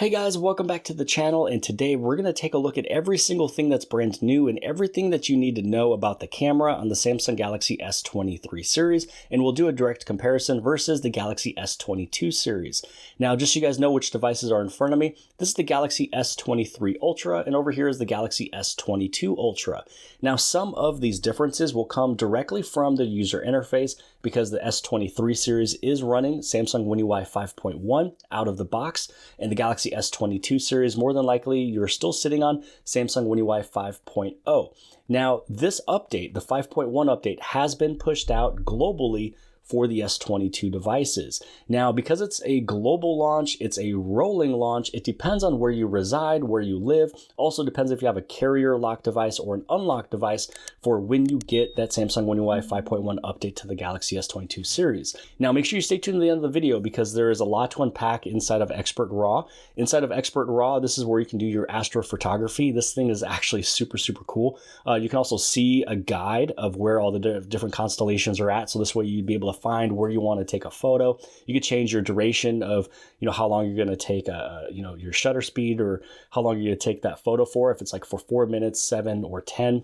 Hey guys, welcome back to the channel, and today we're going to take a look at every single thing that's brand new and everything that you need to know about the camera on the Samsung Galaxy S23 series, and we'll do a direct comparison versus the Galaxy S22 series. Now, just so you guys know which devices are in front of me, this is the Galaxy S23 Ultra, and over here is the Galaxy S22 Ultra. Now, some of these differences will come directly from the user interface because the S23 series is running Samsung One UI 5.1 out of the box, and the Galaxy S22 series, more than likely, you're still sitting on Samsung One UI 5.0. Now, this update, the 5.1 update, has been pushed out globally for the S22 devices. Now, because it's a global launch, it's a rolling launch, it depends on where you reside, where you live. Also depends if you have a carrier locked device or an unlocked device for when you get that Samsung One UI 5.1 update to the Galaxy S22 series. Now, make sure you stay tuned to the end of the video because there is a lot to unpack inside of Expert RAW. Inside of Expert RAW, this is where you can do your astrophotography. This thing is actually super cool. You can also see a guide of where all the different constellations are at. So this way you'd be able to find where you want to take a photo. You could change your duration of, how long you're going to take your shutter speed, or how long you're going to take that photo for, if it's like for 4 minutes, 7 or 10.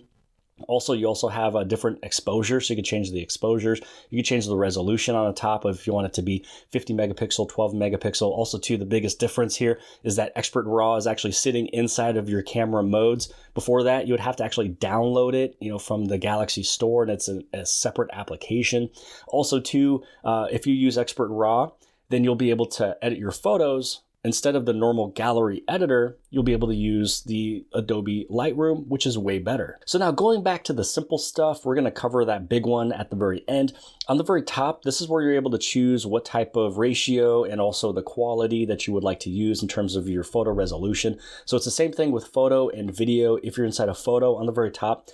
Also, you also have a different exposure, so you can change the exposures. You can change the resolution on the top if you want it to be 50 megapixel, 12 megapixel. Also, too, the biggest difference here is that Expert RAW is actually sitting inside of your camera modes. Before that, you would have to actually download it, from the Galaxy Store, and it's a separate application. Also, too, if you use Expert RAW, then you'll be able to edit your photos. Instead of the normal gallery editor, you'll be able to use the Adobe LightRoom, which is way better. So now going back to the simple stuff, we're going to cover that big one at the very end. On the very top, this is where you're able to choose what type of ratio and also the quality that you would like to use in terms of your photo resolution. So it's the same thing with photo and video. If you're inside a photo on the very top,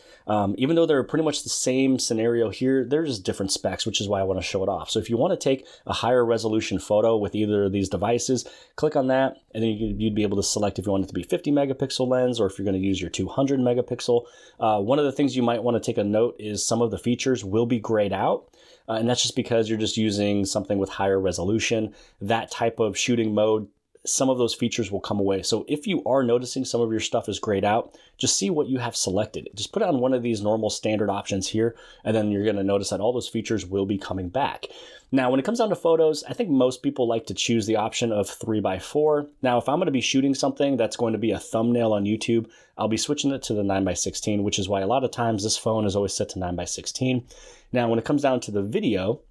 even though they're pretty much the same scenario here, they're just different specs, which is why I want to show it off. So if you want to take a higher resolution photo with either of these devices, click on that, and then you'd be able to select if you want it to be 50 megapixel lens or if you're going to use your 200 megapixel. One of the things you might want to take a note is some of the features will be grayed out. And that's just because you're just using something with higher resolution. That type of shooting mode, some of those features will come away. So if you are noticing some of your stuff is grayed out, just see what you have selected. Just put it on one of these normal standard options here, and then you're going to notice that all those features will be coming back. Now, when it comes down to photos, I think most people like to choose the option of 3x4. Now, if I'm going to be shooting something that's going to be a thumbnail on YouTube, I'll be switching it to the 9x16, which is why a lot of times this phone is always set to 9x16. Now, when it comes down to the video,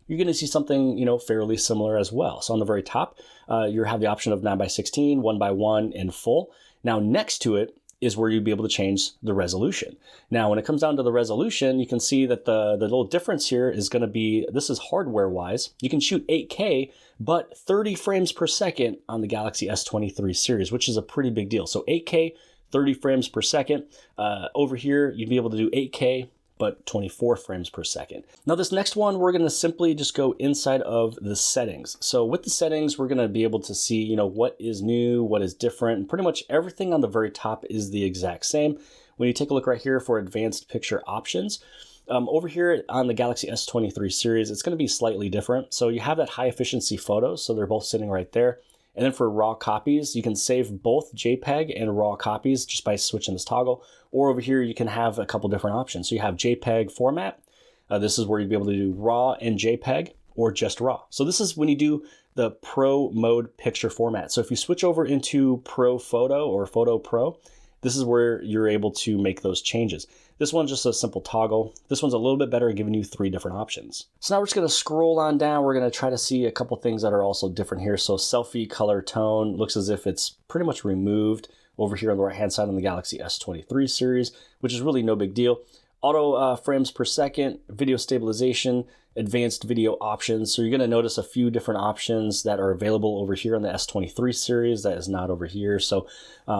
you're going to see something, fairly similar as well. So on the very top, you have the option of 9x16, 1x1, and full. Now, next to it is where you'd be able to change the resolution. Now, when it comes down to the resolution, you can see that the little difference here is going to be, this is hardware-wise. You can shoot 8K, but 30 frames per second on the Galaxy S23 series, which is a pretty big deal. So 8K, 30 frames per second. Over here, you'd be able to do 8K, but 24 frames per second. Now this next one, we're gonna simply just go inside of the settings. So with the settings, we're gonna be able to see, what is new, what is different, and pretty much everything on the very top is the exact same. When you take a look right here for advanced picture options, over here on the Galaxy S23 series, it's gonna be slightly different. So you have that high efficiency photos, so they're both sitting right there. And then for RAW copies, you can save both JPEG and RAW copies just by switching this toggle. Or over here, you can have a couple different options. So you have JPEG format. This is where you'd be able to do RAW and JPEG or just RAW. So this is when you do the Pro mode picture format. So if you switch over into Pro Photo or Photo Pro, this is where you're able to make those changes. This one's just a simple toggle. This one's a little bit better, giving you 3 different options. So now we're just gonna scroll on down. We're gonna try to see a couple things that are also different here. So selfie color tone looks as if it's pretty much removed over here on the right-hand side on the Galaxy S23 series, which is really no big deal. Auto frames per second, video stabilization, advanced video options. So you're gonna notice a few different options that are available over here on the S23 series that is not over here. So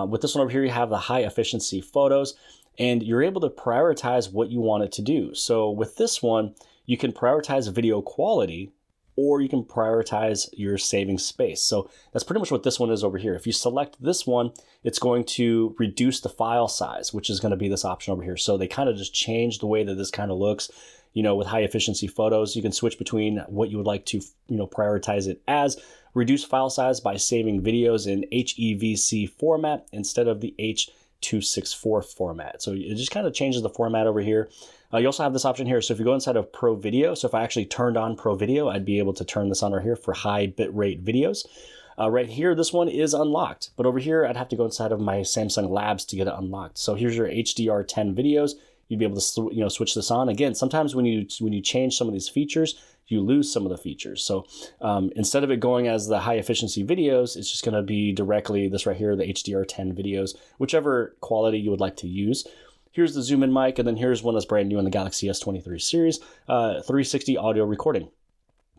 with this one over here, you have the high efficiency photos, and you're able to prioritize what you want it to do. So with this one, you can prioritize video quality, or you can prioritize your saving space. So that's pretty much what this one is over here. If you select this one, it's going to reduce the file size, which is going to be this option over here. So they kind of just changed the way that this kind of looks. with high efficiency photos. You can switch between what you would like to, prioritize it as. Reduce file size by saving videos in HEVC format instead of the H.264 format. So it just kind of changes the format over here. You also have this option here. So if you go inside of Pro Video, so if I actually turned on Pro Video, I'd be able to turn this on right here for high bitrate videos. Right here, this one is unlocked, but over here, I'd have to go inside of my Samsung Labs to get it unlocked. So here's your HDR10 videos. You'd be able to, switch this on. Again, sometimes when you change some of these features, you lose some of the features. So instead of it going as the high efficiency videos, it's just going to be directly this right here, the HDR10 videos, whichever quality you would like to use. Here's the zoom in mic, and then here's one that's brand new in the Galaxy S23 series, 360 audio recording.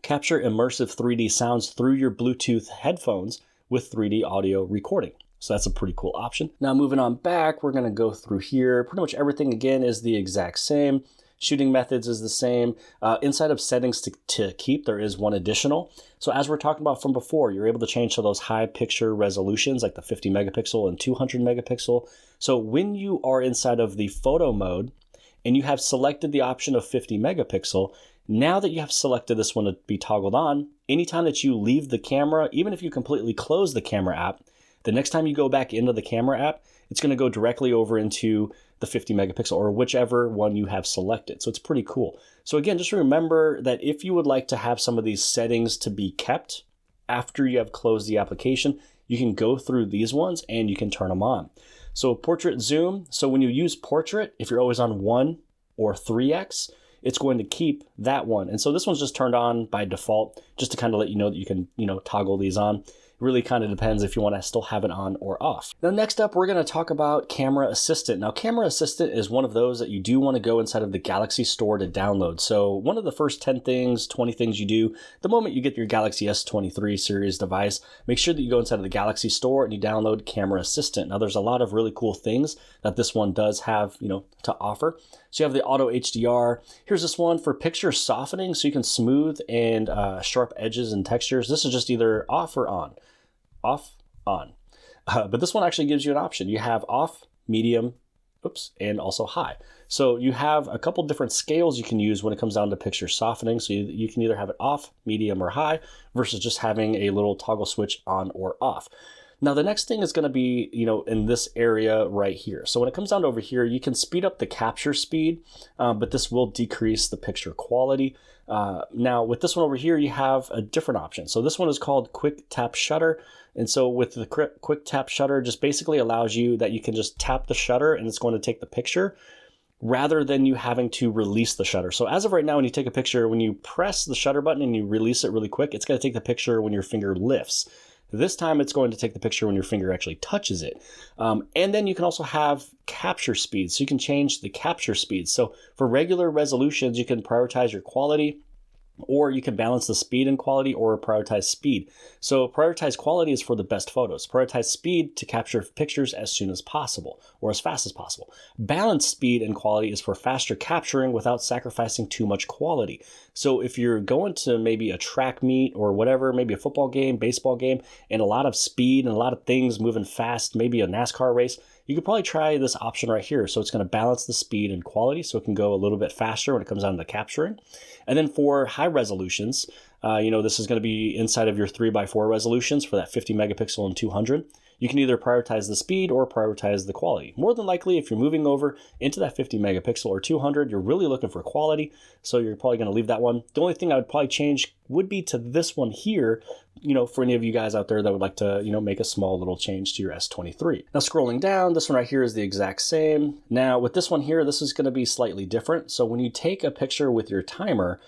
Capture immersive 3D sounds through your Bluetooth headphones with 3D audio recording. So that's a pretty cool option. Now moving on back, we're gonna go through here. Pretty much everything again is the exact same. Shooting methods is the same. Inside of settings to keep, there is one additional. So as we're talking about from before, you're able to change to those high picture resolutions like the 50 megapixel and 200 megapixel. So when you are inside of the photo mode and you have selected the option of 50 megapixel, now that you have selected this one to be toggled on, anytime that you leave the camera, even if you completely close the camera app, the next time you go back into the camera app, it's going to go directly over into the 50 megapixel or whichever one you have selected. So it's pretty cool. So again, just remember that if you would like to have some of these settings to be kept after you have closed the application, you can go through these ones and you can turn them on. So portrait zoom. So when you use portrait, if you're always on 1 or 3x, it's going to keep that one. And so this one's just turned on by default, just to kind of let you know that you can, toggle these on. It really kind of depends if you want to still have it on or off. Now, next up, we're going to talk about Camera Assistant. Now, Camera Assistant is one of those that you do want to go inside of the Galaxy Store to download. So one of the first 10 things, 20 things you do, the moment you get your Galaxy S23 series device, make sure that you go inside of the Galaxy Store and you download Camera Assistant. Now, there's a lot of really cool things that this one does have, to offer. So you have the Auto HDR. Here's this one for picture softening, so you can smooth and sharp edges and textures. This is just either off or on. Off, on. But this one actually gives you an option. You have off, medium, and also high. So you have a couple different scales you can use when it comes down to picture softening. So you can either have it off, medium, or high versus just having a little toggle switch on or off. Now, the next thing is going to be, in this area right here. So when it comes down to over here, you can speed up the capture speed, but this will decrease the picture quality. Now, with this one over here, you have a different option. So this one is called Quick Tap Shutter. And so with the Quick Tap Shutter, just basically allows you that you can just tap the shutter and it's going to take the picture rather than you having to release the shutter. So as of right now, when you take a picture, when you press the shutter button and you release it really quick, it's going to take the picture when your finger lifts. This time it's going to take the picture when your finger actually touches it. And then you can also have capture speed. So you can change the capture speed. So for regular resolutions, you can prioritize your quality, or you can balance the speed and quality, or prioritize speed. So prioritize quality is for the best photos. Prioritize speed to capture pictures as soon as possible or as fast as possible. Balance speed and quality is for faster capturing without sacrificing too much quality. So if you're going to maybe a track meet or whatever, maybe a football game, baseball game, and a lot of speed and a lot of things moving fast, maybe a NASCAR race, you could probably try this option right here. So it's going to balance the speed and quality so it can go a little bit faster when it comes down to capturing. And then for high resolutions, this is going to be inside of your 3x4 resolutions for that 50 megapixel and 200. You can either prioritize the speed or prioritize the quality. More than likely, if you're moving over into that 50 megapixel or 200, you're really looking for quality, so you're probably going to leave that one. The only thing I would probably change would be to this one here, for any of you guys out there that would like to, make a small little change to your S23. Now, scrolling down, this one right here is the exact same. Now, with this one here, this is going to be slightly different. So when you take a picture with your timer,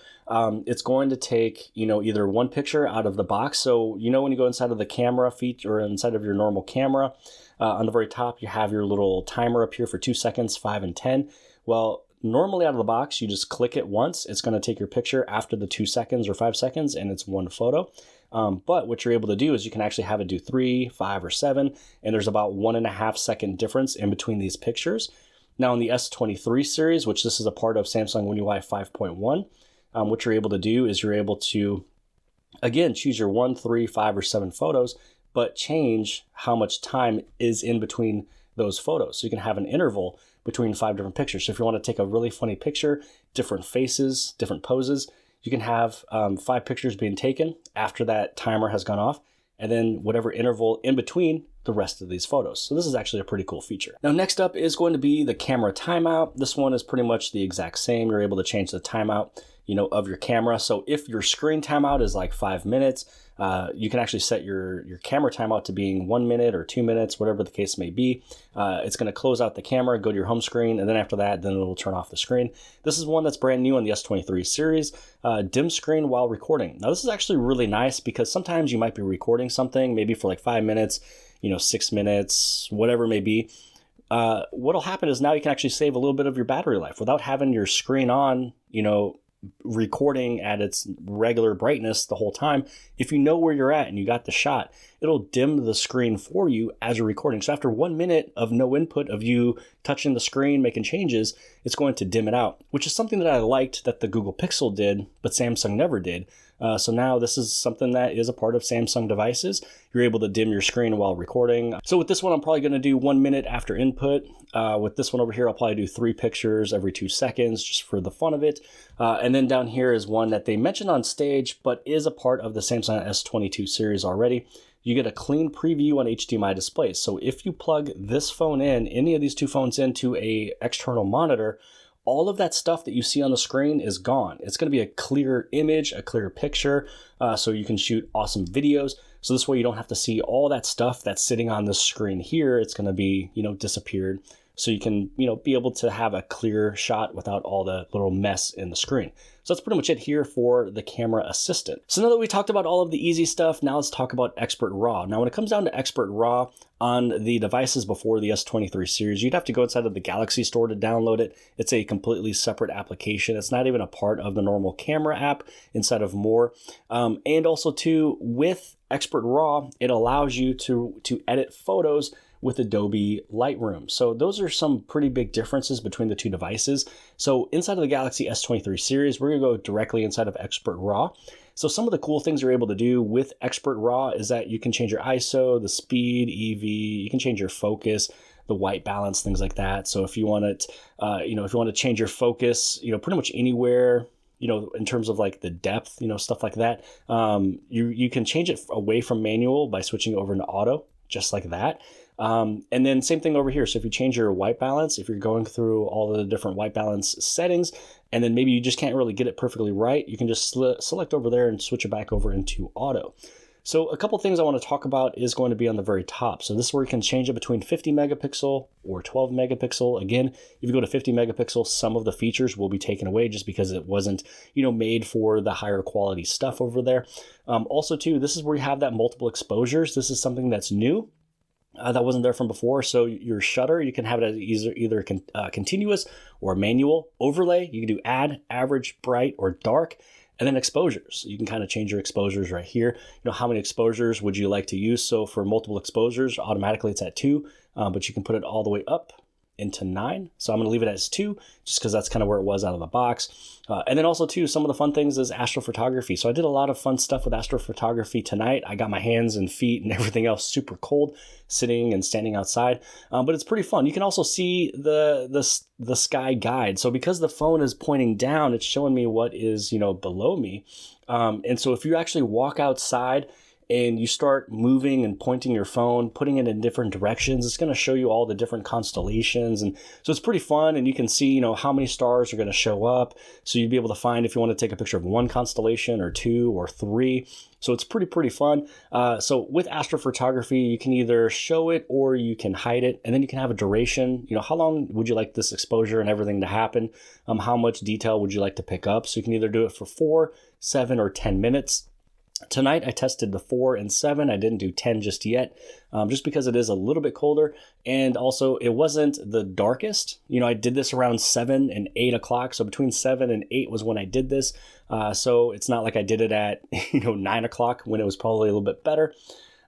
it's going to take, either one picture out of the box. So, when you go inside of the camera feature or inside of your normal camera, on the very top, you have your little timer up here for 2 seconds, 5 and 10. Well, normally out of the box, you just click it once. It's going to take your picture after the 2 seconds or 5 seconds, and it's one photo. But what you're able to do is you can actually have it do 3, 5, or 7, and there's about 1.5 second difference in between these pictures. Now, in the S23 series, which this is a part of Samsung One UI 5.1, what you're able to do is you're able to, again, choose your 1, 3, 5, or 7 photos, but change how much time is in between those photos. So you can have an interval between 5 different pictures. So if you want to take a really funny picture, different faces, different poses, you can have 5 pictures being taken after that timer has gone off, and then whatever interval in between the rest of these photos. So this is actually a pretty cool feature. Now next up is going to be the camera timeout. This one is pretty much the exact same. You're able to change the timeout, of your camera. So if your screen timeout is like 5 minutes, you can actually set your camera timeout to being 1 minute or 2 minutes, whatever the case may be. It's going to close out the camera, go to your home screen, and then after that, then it'll turn off the screen. This is one that's brand new on the S23 series, dim screen while recording. Now this is actually really nice because sometimes you might be recording something maybe for like 5 minutes, 6 minutes, whatever it may be. What'll happen is now you can actually save a little bit of your battery life without having your screen on, recording at its regular brightness the whole time. If you know where you're at and you got the shot, it'll dim the screen for you as you're recording. So after 1 minute of no input of you touching the screen, making changes, it's going to dim it out, which is something that I liked that the Google Pixel did, but Samsung never did. So now this is something that is a part of Samsung devices. You're able to dim your screen while recording. So with this one, I'm probably going to do 1 minute after input. With this one over here, I'll probably do 3 pictures every 2 seconds just for the fun of it. And then down here is one that they mentioned on stage, but is a part of the Samsung S22 series already. You get a clean preview on HDMI displays. So if you plug this phone in, any of these 2 phones into a external monitor, all of that stuff that you see on the screen is gone. It's going to be a clear image, a clear picture, so you can shoot awesome videos. So this way you don't have to see all that stuff that's sitting on the screen here. It's going to be, disappeared. So you can, be able to have a clear shot without all the little mess in the screen. So that's pretty much it here for the camera assistant. So now that we talked about all of the easy stuff, now let's talk about Expert RAW. Now when it comes down to Expert RAW on the devices before the S23 series, you'd have to go inside of the Galaxy store to download it. It's a completely separate application. It's not even a part of the normal camera app inside of More. And also too, with Expert RAW, it allows you to edit photos with Adobe LightRoom. So those are some pretty big differences between the 2 devices. So inside of the Galaxy S23 series, we're gonna go directly inside of Expert RAW. So some of the cool things you're able to do with Expert RAW is that you can change your ISO, the speed, EV, you can change your focus, the white balance, things like that. So if you want it, if you want to change your focus, pretty much anywhere, in terms of like the depth, stuff like that, you can change it away from manual by switching over into auto, just like that. And then same thing over here. So if you change your white balance, if you're going through all the different white balance settings, and then maybe you just can't really get it perfectly right, you can just select over there and switch it back over into auto. So a couple things I want to talk about is going to be on the very top. So this is where you can change it between 50 megapixel or 12 megapixel. Again, if you go to 50 megapixel, some of the features will be taken away just because it wasn't, made for the higher quality stuff over there. Also too, this is where you have that multiple exposures. This is something that's new. That wasn't there from before. So your shutter, you can have it as either continuous or manual. Overlay, you can do add, average, bright, or dark. And then exposures, you can kind of change your exposures right here. How many exposures would you like to use? So for multiple exposures, automatically it's at 2, but you can put it all the way up into 9. So I'm going to leave it as 2 just because that's kind of where it was out of the box. And then also too, some of the fun things is astrophotography. So I did a lot of fun stuff with astrophotography tonight. I got my hands and feet and everything else super cold sitting and standing outside, but it's pretty fun. You can also see the sky guide. So because the phone is pointing down, it's showing me what is, below me. And so if you actually walk outside and you start moving and pointing your phone, putting it in different directions, it's going to show you all the different constellations. And so it's pretty fun. And you can see, how many stars are going to show up. So you'd be able to find if you want to take a picture of 1 constellation or 2 or 3. So it's pretty fun. So with astrophotography, you can either show it or you can hide it. And then you can have a duration. How long would you like this exposure and everything to happen? How much detail would you like to pick up? So you can either do it for 4, 7, or 10 minutes. Tonight, I tested the 4 and 7. I didn't do 10 just yet, just because it is a little bit colder. And also, it wasn't the darkest. I did this around 7 and 8 o'clock. So between 7 and 8 was when I did this. So it's not like I did it at, 9 o'clock when it was probably a little bit better.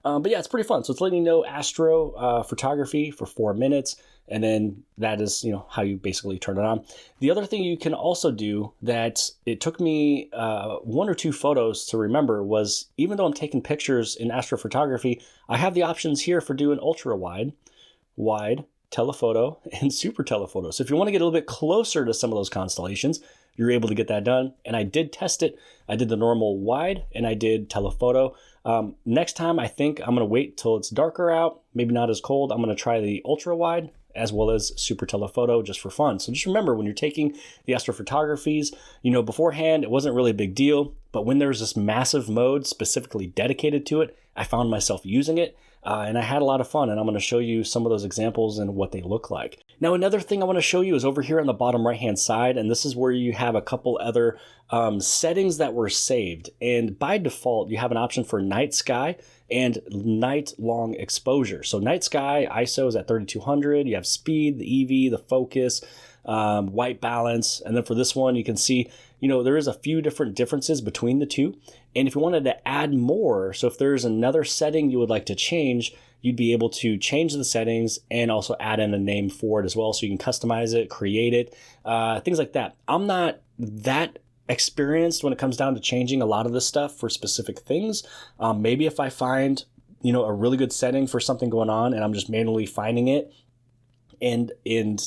But yeah, it's pretty fun. So it's letting you know astro photography for 4 minutes. And then that is, how you basically turn it on. The other thing you can also do that it took me 1 or 2 photos to remember was, even though I'm taking pictures in astrophotography, I have the options here for doing ultra wide, wide, telephoto, and super telephoto. So if you want to get a little bit closer to some of those constellations, you're able to get that done. And I did test it. I did the normal wide and I did telephoto. Next time, I think I'm going to wait till it's darker out, maybe not as cold. I'm going to try the ultra wide as well as super telephoto just for fun. So just remember, when you're taking the astrophotographies, beforehand, it wasn't really a big deal. But when there's this massive mode specifically dedicated to it, I found myself using it. And I had a lot of fun, and I'm going to show you some of those examples and what they look like. Now, another thing I want to show you is over here on the bottom right-hand side, and this is where you have a couple other settings that were saved. And by default, you have an option for night sky and night long exposure. So night sky ISO is at 3200. You have speed, the EV, the focus, white balance. And then for this one, you can see, there is a few different differences between the two. And if you wanted to add more, so if there's another setting you would like to change, you'd be able to change the settings and also add in a name for it as well. So you can customize it, create it, things like that. I'm not that experienced when it comes down to changing a lot of this stuff for specific things. Maybe if I find, a really good setting for something going on and I'm just manually finding it, and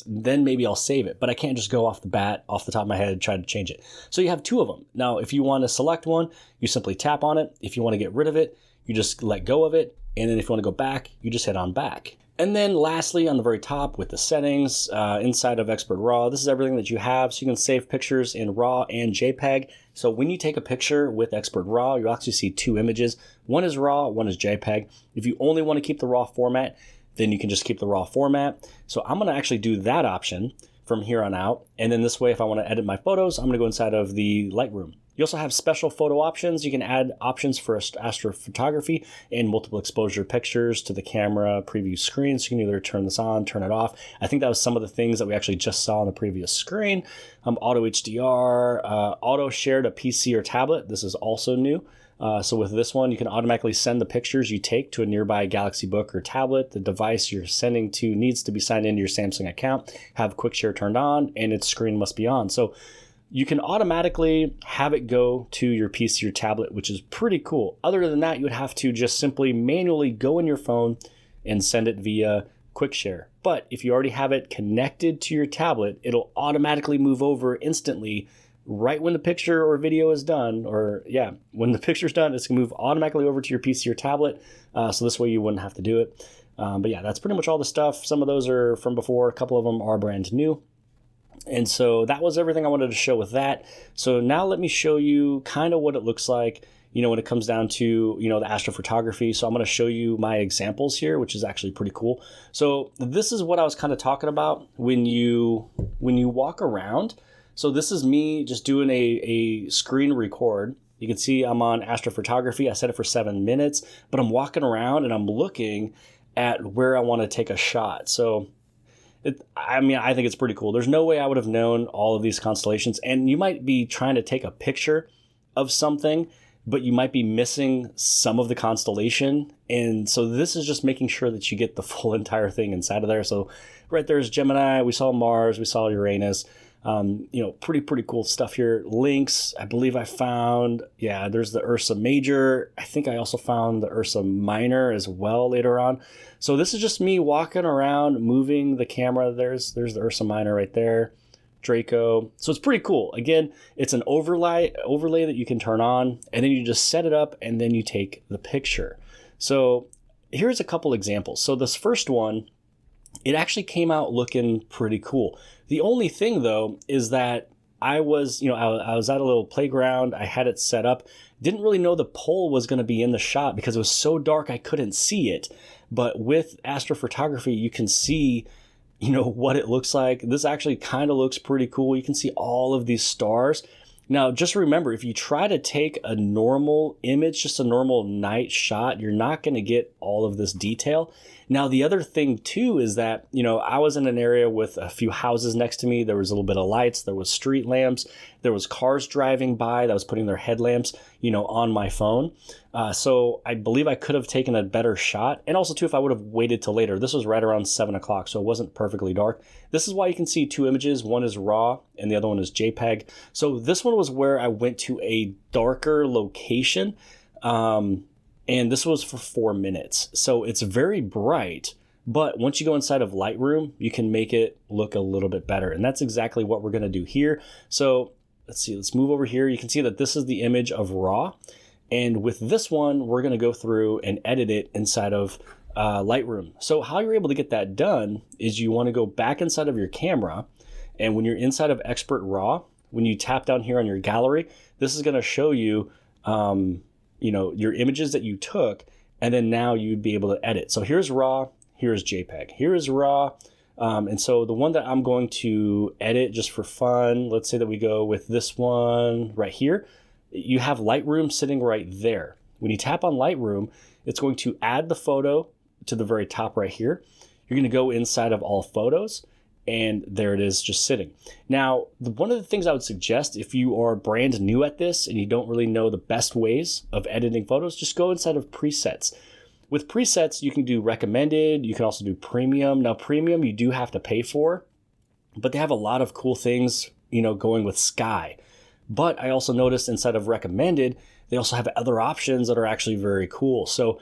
then maybe I'll save it, but I can't just go off the top of my head and try to change it. So you have two of them. Now, if you want to select one, you simply tap on it. If you want to get rid of it, you just let go of it. And then if you want to go back, you just hit on back. And then lastly, on the very top with the settings, inside of Expert RAW, this is everything that you have. So you can save pictures in RAW and JPEG. So when you take a picture with Expert RAW, you'll actually see two images. One is RAW, one is JPEG. If you only want to keep the RAW format, then you can just keep the RAW format. So I'm going to actually do that option from here on out. And then this way, if I want to edit my photos, I'm going to go inside of the LightRoom. You also have special photo options. You can add options for astrophotography and multiple exposure pictures to the camera preview screen. So you can either turn this on, turn it off. I think that was some of the things that we actually just saw on the previous screen. Auto HDR, auto share to PC or tablet. This is also new. So with this one, you can automatically send the pictures you take to a nearby Galaxy Book or tablet. The device you're sending to needs to be signed into your Samsung account, have quick share turned on, and its screen must be on. So you can automatically have it go to your PC or tablet, which is pretty cool. Other than that, you would have to just simply manually go in your phone and send it via quick share. But if you already have it connected to your tablet, it'll automatically move over instantly right when the picture or video is done, when the picture's done, it's gonna move automatically over to your PC or tablet. So this way you wouldn't have to do it. But yeah, that's pretty much all the stuff. Some of those are from before. A couple of them are brand new. And so that was everything I wanted to show with that. So now let me show you kind of what it looks like, when it comes down to, the astrophotography. So I'm going to show you my examples here, which is actually pretty cool. So this is what I was kind of talking about when you walk around. So this is me just doing a screen record. You can see I'm on astrophotography. I set it for 7 minutes, but I'm walking around and I'm looking at where I want to take a shot. So I think it's pretty cool. There's no way I would have known all of these constellations. And you might be trying to take a picture of something, but you might be missing some of the constellation. And so this is just making sure that you get the full entire thing inside of there. So right there's Gemini, we saw Mars, we saw Uranus. Pretty cool stuff here. Lynx, I believe I found, there's the Ursa Major. I think I also found the Ursa Minor as well later on. So this is just me walking around, moving the camera. There's the Ursa Minor right there, Draco. So it's pretty cool. Again, it's an overlay that you can turn on, and then you just set it up, and then you take the picture. So here's a couple examples. So this first one, it actually came out looking pretty cool. The only thing though is that I was at a little playground. I had it set up. Didn't really know the pole was going to be in the shot because it was so dark I couldn't see it. But with astrophotography, you can see, what it looks like. This actually kind of looks pretty cool. You can see all of these stars. Now, just remember, if you try to take a normal image, just a normal night shot, you're not going to get all of this detail. Now, the other thing too is that, I was in an area with a few houses next to me. There was a little bit of lights. There was street lamps. There was cars driving by that was putting their headlamps, on my phone. So I believe I could have taken a better shot. And also too, if I would have waited till later, this was right around 7 o'clock, so it wasn't perfectly dark. This is why you can see two images. One is RAW and the other one is JPEG. So this one was where I went to a darker location. And this was for 4 minutes. So it's very bright, But once you go inside of Lightroom, you can make it look a little bit better. And that's exactly what we're going to do here. So let's see, let's move over here. You can see that this is the image of RAW. And with this one, we're going to go through and edit it inside of Lightroom. So how you're able to get that done is you want to go back inside of your camera. And when you're inside of Expert RAW, when you tap down here on your gallery, this is going to show you, your images that you took, and then now you'd be able to edit. So here's RAW, here's JPEG, here's RAW. And so the one that I'm going to edit just for fun, let's say that we go with this one right here. You have Lightroom sitting right there. When you tap on Lightroom, it's going to add the photo to the very top right here. You're going to go inside of all photos, and there it is just sitting. Now, one of the things I would suggest if you are brand new at this and you don't really know the best ways of editing photos, just go inside of presets. With presets, you can do recommended, you can also do premium. Now, premium you do have to pay for, but they have a lot of cool things, going with sky. But I also noticed inside of recommended, they also have other options that are actually very cool. So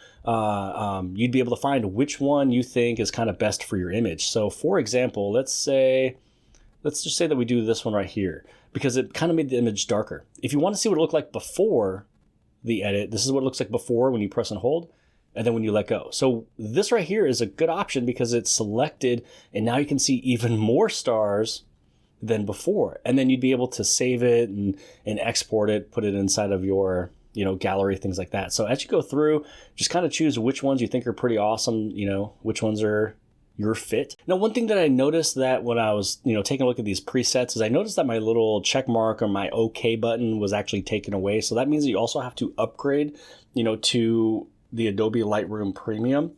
you'd be able to find which one you think is kind of best for your image. So for example, let's just say that we do this one right here, because it kind of made the image darker. If you want to see what it looked like before the edit, this is what it looks like before when you press and hold, and then when you let go. So this right here is a good option because it's selected, and now you can see even more stars than before. And then you'd be able to save it and export it, put it inside of your gallery, things like that. So as you go through, just kind of choose which ones you think are pretty awesome, which ones are your fit. Now, one thing that I noticed that when I was taking a look at these presets is I noticed that my little check mark or my OK button was actually taken away. So that means that you also have to upgrade to the Adobe Lightroom Premium.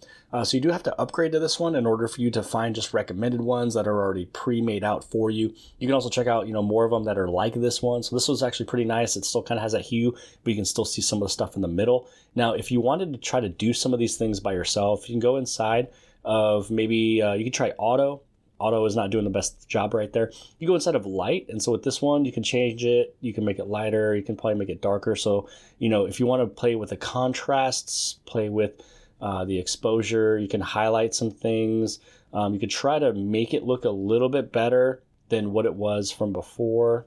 So you do have to upgrade to this one in order for you to find just recommended ones that are already pre-made out for you. You can also check out, more of them that are like this one. So this was actually pretty nice. It still kind of has that hue, but you can still see some of the stuff in the middle. Now, if you wanted to try to do some of these things by yourself, you can go inside of maybe, you can try auto. Auto is not doing the best job right there. You go inside of light, and so with this one, you can change it. You can make it lighter. You can probably make it darker. So, if you want to play with the contrasts, play with the exposure, you can highlight some things. You could try to make it look a little bit better than what it was from before.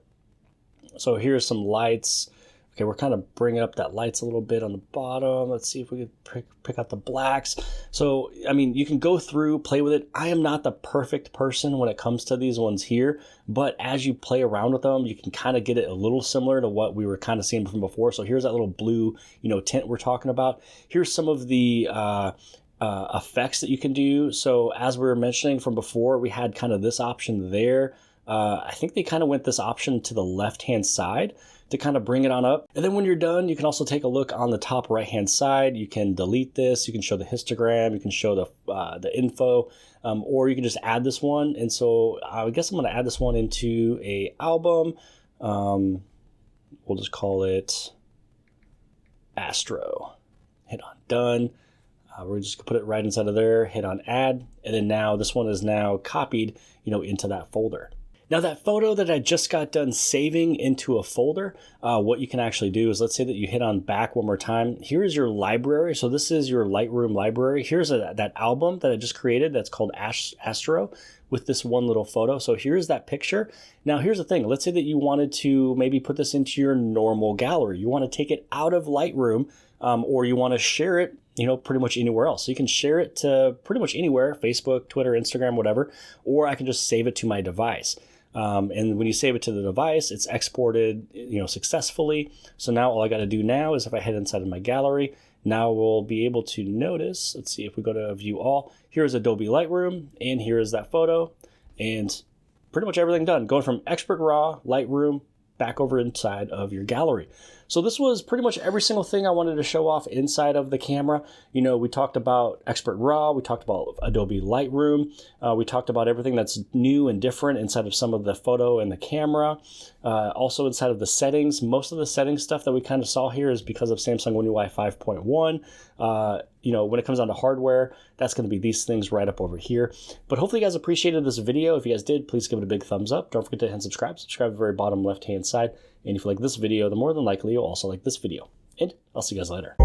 So here's some lights. Okay, we're kind of bringing up that lights a little bit on the bottom. Let's see if we could pick out the blacks. So, you can go through, play with it. I am not the perfect person when it comes to these ones here, but as you play around with them, you can kind of get it a little similar to what we were kind of seeing from before. So here's that little blue, tint we're talking about. Here's some of the effects that you can do. So as we were mentioning from before, we had kind of this option there. I think they kind of went this option to the left-hand side to kind of bring it on up. And then when you're done, you can also take a look on the top right-hand side. You can delete this. You can show the histogram. You can show the info, or you can just add this one. And so I guess I'm going to add this one into a album. We'll just call it Astro. Hit on done. We're just going to put it right inside of there. Hit on add. And then now this one is now copied, into that folder. Now that photo that I just got done saving into a folder, what you can actually do is, let's say that you hit on back one more time. Here is your library. So this is your Lightroom library. Here's that album that I just created that's called Astro with this one little photo. So here's that picture. Now here's the thing. Let's say that you wanted to maybe put this into your normal gallery. You want to take it out of Lightroom, or you want to share it pretty much anywhere else. So you can share it to pretty much anywhere, Facebook, Twitter, Instagram, whatever, or I can just save it to my device. And when you save it to the device, it's exported, successfully. So now all I got to do now is if I head inside of my gallery, now we'll be able to notice, let's see if we go to view all, here's Adobe Lightroom, and here is that photo, and pretty much everything done. Going from Expert RAW, Lightroom, back over inside of your gallery. So this was pretty much every single thing I wanted to show off inside of the camera. We talked about Expert RAW, we talked about Adobe Lightroom, we talked about everything that's new and different inside of some of the photo and the camera. Also inside of the settings, most of the settings stuff that we kind of saw here is because of Samsung One UI 5.1. When it comes down to hardware, that's going to be these things right up over here. But hopefully you guys appreciated this video. If you guys did, please give it a big thumbs up. Don't forget to hit and subscribe. Subscribe at the very bottom left-hand side. And if you like this video, then more than likely you'll also like this video. And I'll see you guys later.